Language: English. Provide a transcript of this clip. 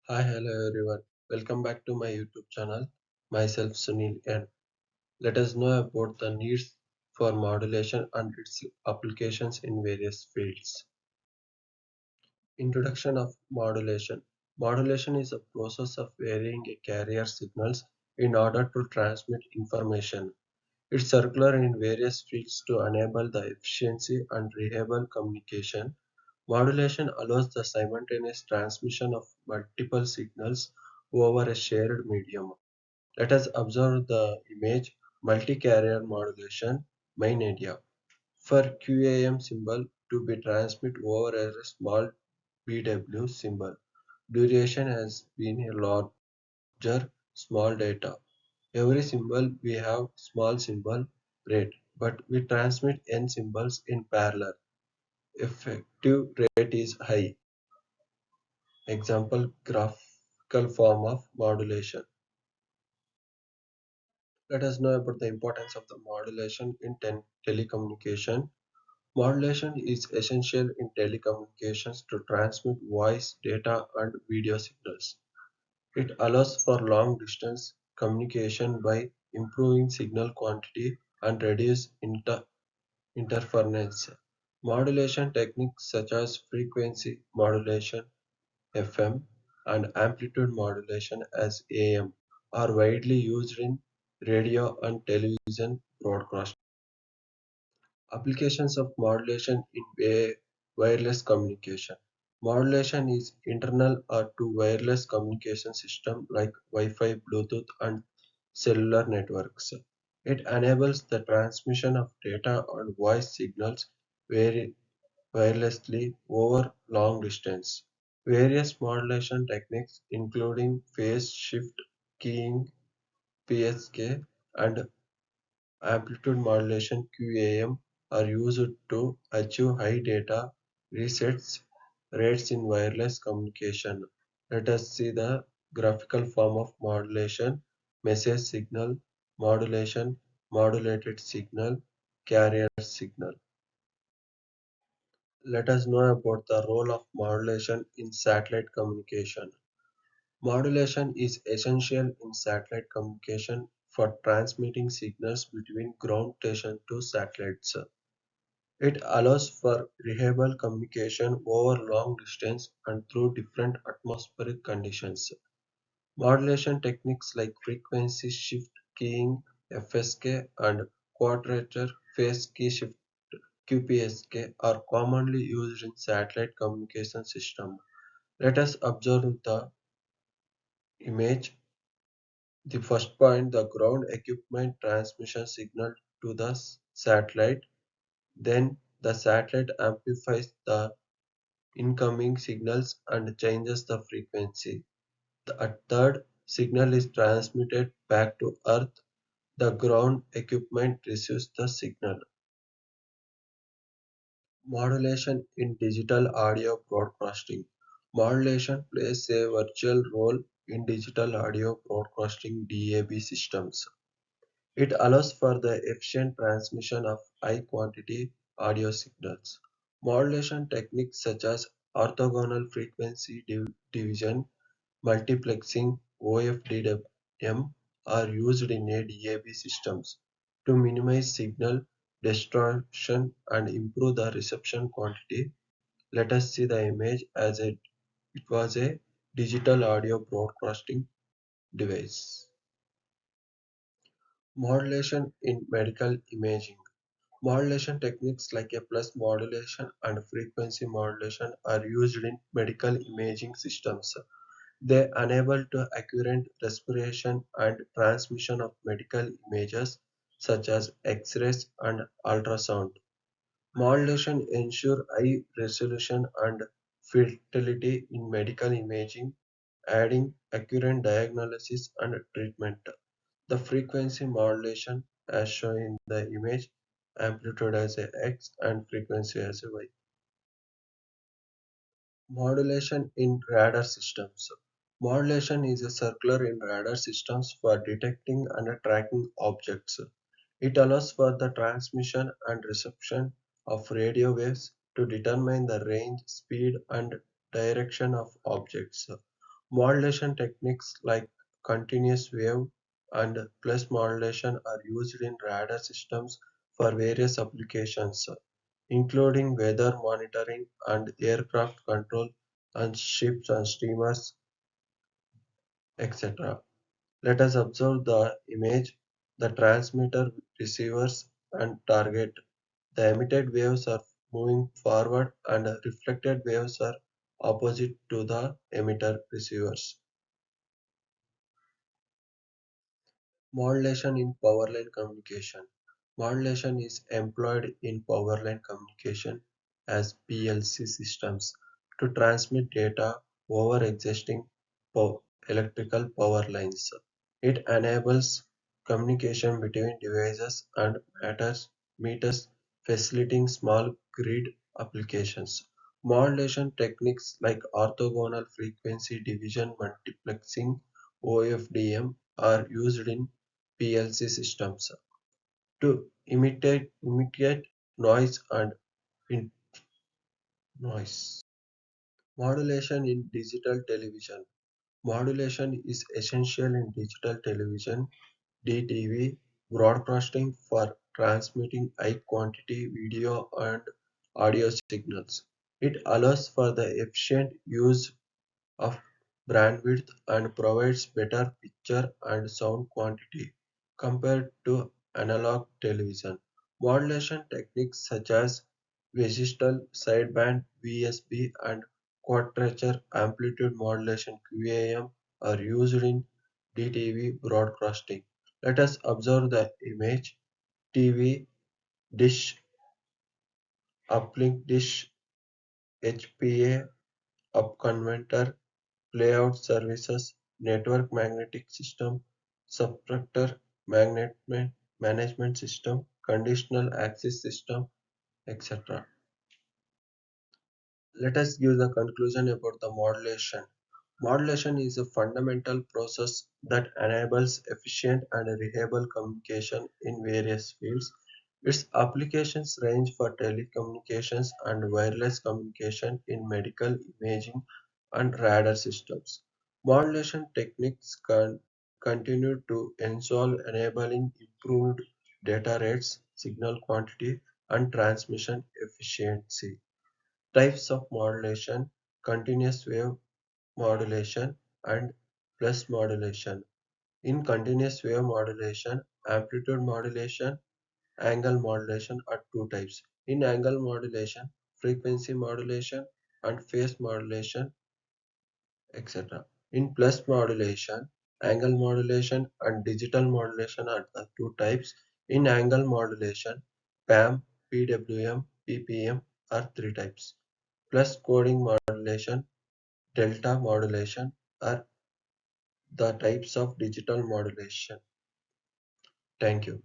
Hi, hello everyone. Welcome back to my YouTube channel. Myself Sunil and let us know about the needs for modulation and its applications in various fields. Introduction of modulation. Modulation is a process of varying a carrier signals in order to transmit information. It's circular in various fields to enable the efficiency and reliable communication. Modulation allows the simultaneous transmission of multiple signals over a shared medium. Let us observe the image multi-carrier modulation main area. For QAM symbol to be transmitted over a small BW symbol, duration has been a larger small data. Every symbol we have small symbol rate, but we transmit n symbols in parallel. Effective rate is high. Example graphical form of modulation. Let us know about the importance of the modulation in telecommunication. Modulation is essential in telecommunications to transmit voice, data, and video signals. It allows for long distance communication by improving signal quantity and reduce interference. Modulation techniques such as frequency modulation (FM) and amplitude modulation as (AM) are widely used in radio and television broadcasting. Applications of modulation in wireless communication. Modulation is internal or to wireless communication system like Wi-Fi, Bluetooth, and cellular networks. It enables the transmission of data and voice signals wirelessly over long distance. Various modulation techniques, including phase shift keying (PSK) and amplitude modulation (QAM), are used to achieve high data resets rates in wireless communication. Let us see the graphical form of modulation: message signal, modulation, modulated signal, carrier signal. Let us know about the role of modulation in satellite communication. Modulation is essential in satellite communication for transmitting signals between ground station to satellites. It allows for reliable communication over long distance and through different atmospheric conditions. Modulation techniques like frequency shift keying (FSK) and quadrature phase key shift (QPSK) are commonly used in satellite communication systems. Let us observe the image. The first point, the ground equipment transmission signal to the satellite. Then the satellite amplifies the incoming signals and changes the frequency. The third signal is transmitted back to Earth. The ground equipment receives the signal. Modulation in digital audio broadcasting. Modulation plays a virtual role in digital audio broadcasting (DAB) systems. It allows for the efficient transmission of high quantity audio signals. Modulation techniques such as orthogonal frequency division, multiplexing (OFDM) are used in DAB systems to minimize signal distortion and improve the reception quantity. Let us see the image as it was a digital audio broadcasting device. Modulation in medical imaging. Modulation techniques like a pulse modulation and frequency modulation are used in medical imaging systems. They enable to accurate respiration and transmission of medical images such as X-rays and ultrasound. Modulation ensure high resolution and fidelity in medical imaging, adding accurate diagnosis and treatment. The frequency modulation, as shown in the image, amplitude as a X and frequency as a Y. Modulation in radar systems. Modulation is a circular in radar systems for detecting and tracking objects. It allows for the transmission and reception of radio waves to determine the range, speed, and direction of objects. Modulation techniques like continuous wave and pulse modulation are used in radar systems for various applications, including weather monitoring and aircraft control on ships and steamers, etc. Let us observe the image, the transmitter, receivers, and target. The emitted waves are moving forward and reflected waves are opposite to the emitter receivers. Modulation in power line communication. Modulation is employed in power line communication as PLC systems to transmit data over existing electrical power lines. It enables communication between devices and meters, facilitating small grid applications. Modulation techniques like orthogonal frequency division multiplexing (OFDM) are used in PLC systems to imitate noise and in noise. Modulation in digital television. Modulation is essential in digital television (DTV) broadcasting for transmitting high quantity video and audio signals. It allows for the efficient use of bandwidth and provides better picture and sound quality compared to analog television. Modulation techniques such as Visual Sideband (VSB) and Quadrature Amplitude Modulation (QAM) are used in DTV broadcasting. Let us observe the image: TV dish, uplink dish, HPA, upconverter, playout services, network magnetic system, subtractor magnet management system, conditional access system, etc. Let us give the conclusion about the modulation. Modulation is a fundamental process that enables efficient and reliable communication in various fields. Its applications range for telecommunications and wireless communication in medical imaging and radar systems. Modulation techniques can continue to evolve, enabling improved data rates, signal quantity, and transmission efficiency. Types of modulation: continuous wave modulation and pulse modulation. In continuous wave modulation, amplitude modulation, angle modulation are two types. In angle modulation, frequency modulation and phase modulation, etc. In pulse modulation, angle modulation and digital modulation are the two types. In angle modulation, PAM, PWM, PPM are three types. Plus coding modulation, delta modulation are the types of digital modulation. Thank you.